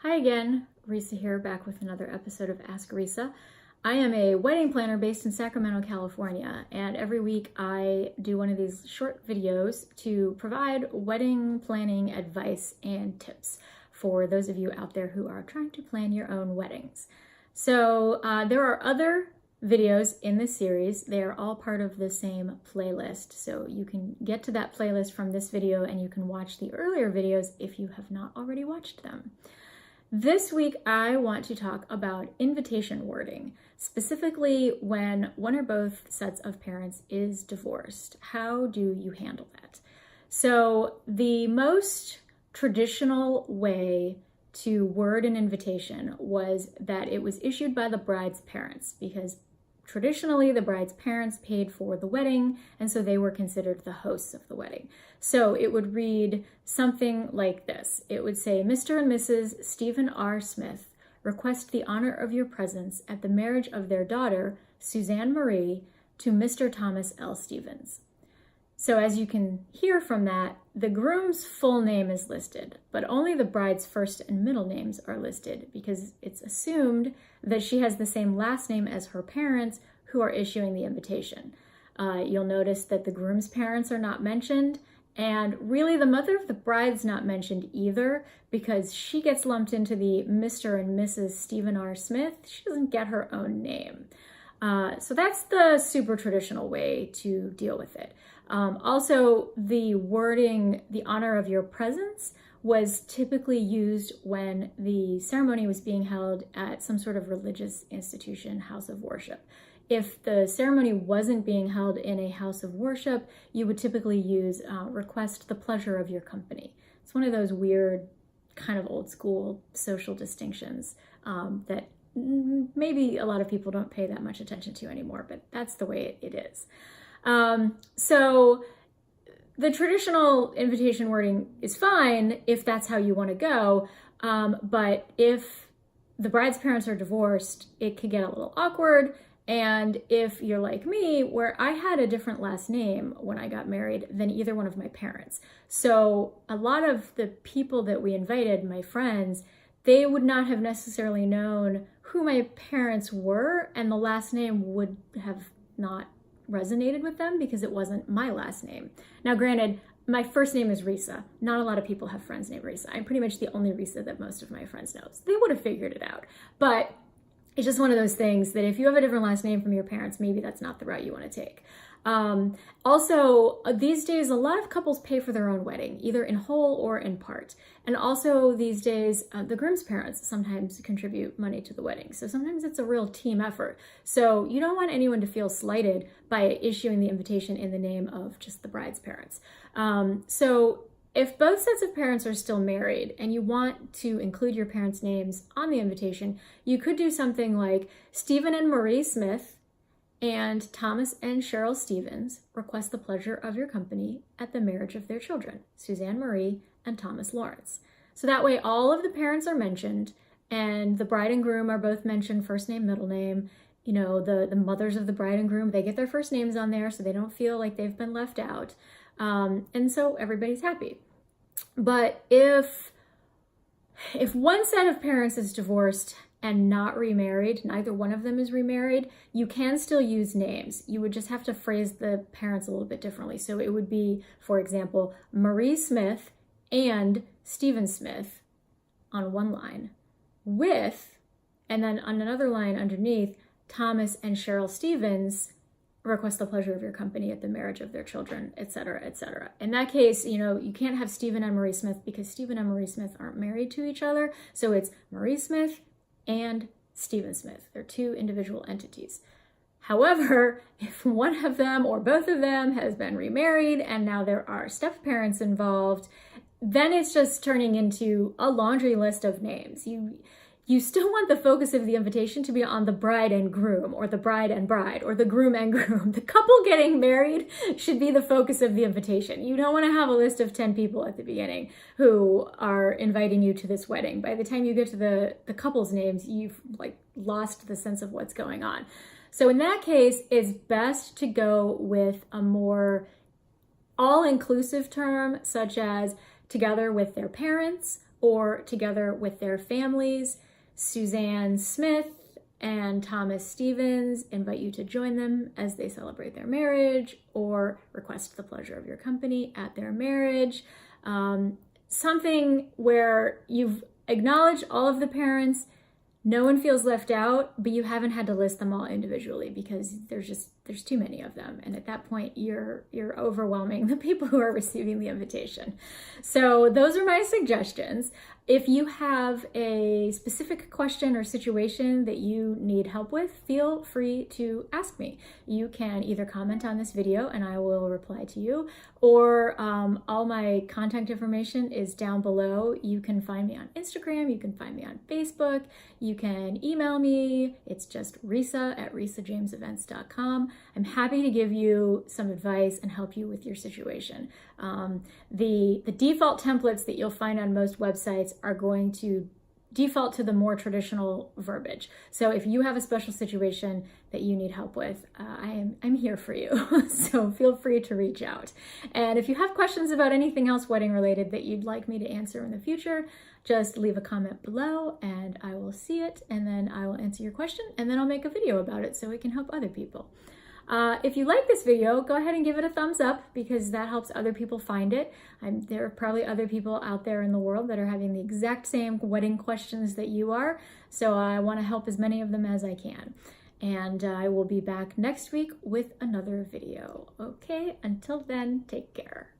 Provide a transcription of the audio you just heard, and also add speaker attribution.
Speaker 1: Hi again, Risa here, back with another episode of Ask Risa. I am a wedding planner based in Sacramento, California, and every week I do one of these short videos to provide wedding planning advice and tips for those of you out there who are trying to plan your own weddings. So there are other videos in this series. They are all part of the same playlist, so you can get to that playlist from this video and you can watch the earlier videos if you have not already watched them. This week, I want to talk about invitation wording, specifically when one or both sets of parents is divorced. How do you handle that? So the most traditional way to word an invitation was that it was issued by the bride's parents, because traditionally the bride's parents paid for the wedding, and so they were considered the hosts of the wedding. So it would read something like this. It would say, Mr. and Mrs. Stephen R. Smith request the honor of your presence at the marriage of their daughter, Suzanne Marie, to Mr. Thomas L. Stevens. So as you can hear from that, the groom's full name is listed, but only the bride's first and middle names are listed because it's assumed that she has the same last name as her parents who are issuing the invitation. You'll notice that the groom's parents are not mentioned, and really the mother of the bride's not mentioned either because she gets lumped into the Mr. and Mrs. Stephen R. Smith. She doesn't get her own name. So that's the super traditional way to deal with it. Also, the wording, the honor of your presence, was typically used when the ceremony was being held at some sort of religious institution, house of worship. If the ceremony wasn't being held in a house of worship, you would typically use request the pleasure of your company. It's one of those weird kind of old school social distinctions that maybe a lot of people don't pay that much attention to anymore, but that's the way it is. So the traditional invitation wording is fine if that's how you want to go, but if the bride's parents are divorced, it could get a little awkward. And if you're like me, where I had a different last name when I got married than either one of my parents. So a lot of the people that we invited, my friends, they would not have necessarily known who my parents were, and the last name would have not resonated with them because it wasn't my last name. Now, granted, my first name is Risa. Not a lot of people have friends named Risa. I'm pretty much the only Risa that most of my friends know. So they would have figured it out. But it's just one of those things that if you have a different last name from your parents, maybe that's not the route you want to take. Also, these days, a lot of couples pay for their own wedding, either in whole or in part. And also these days, the groom's parents sometimes contribute money to the wedding. So sometimes it's a real team effort. So you don't want anyone to feel slighted by issuing the invitation in the name of just the bride's parents. So if both sets of parents are still married and you want to include your parents' names on the invitation, you could do something like Stephen and Marie Smith and Thomas and Cheryl Stevens request the pleasure of your company at the marriage of their children, Suzanne Marie and Thomas Lawrence. So that way all of the parents are mentioned and the bride and groom are both mentioned, first name, middle name. You know, the mothers of the bride and groom, they get their first names on there so they don't feel like they've been left out. And so everybody's happy. But if one set of parents is divorced and not remarried, neither one of them is remarried, you can still use names. You would just have to phrase the parents a little bit differently. So it would be, for example, Marie Smith and Stephen Smith on one line with, and then on another line underneath, Thomas and Cheryl Stevens request the pleasure of your company at the marriage of their children, etc., etc. In that case, you know, you can't have Stephen and Marie Smith because Stephen and Marie Smith aren't married to each other. So it's Marie Smith and Stephen Smith. They're two individual entities. However, if one of them or both of them has been remarried and now there are step-parents involved, then it's just turning into a laundry list of names. You still want the focus of the invitation to be on the bride and groom, or the bride and bride, or the groom and groom. The couple getting married should be the focus of the invitation. You don't want to have a list of 10 people at the beginning who are inviting you to this wedding. By the time you get to the couple's names, you've lost the sense of what's going on. So in that case, it's best to go with a more all-inclusive term, such as together with their parents, or together with their families. Suzanne Smith and Thomas Stevens invite you to join them as they celebrate their marriage or request the pleasure of your company at their marriage. Something where you've acknowledged all of the parents, no one feels left out, but you haven't had to list them all individually because there's too many of them. And at that point, you're overwhelming the people who are receiving the invitation. So those are my suggestions. If you have a specific question or situation that you need help with, feel free to ask me. You can either comment on this video and I will reply to you, or all my contact information is down below. You can find me on Instagram, you can find me on Facebook, you can email me. It's just Risa@risajamesevents.com. I'm happy to give you some advice and help you with your situation. The default templates that you'll find on most websites are going to default to the more traditional verbiage. So if you have a special situation that you need help with, I'm here for you. So feel free to reach out. And if you have questions about anything else wedding related that you'd like me to answer in the future, just leave a comment below and I will see it, and then I will answer your question, and then I'll make a video about it so it can help other people. If you like this video, go ahead and give it a thumbs up because that helps other people find it. There are probably other people out there in the world that are having the exact same wedding questions that you are, so I want to help as many of them as I can. And I will be back next week with another video. Okay, until then, take care.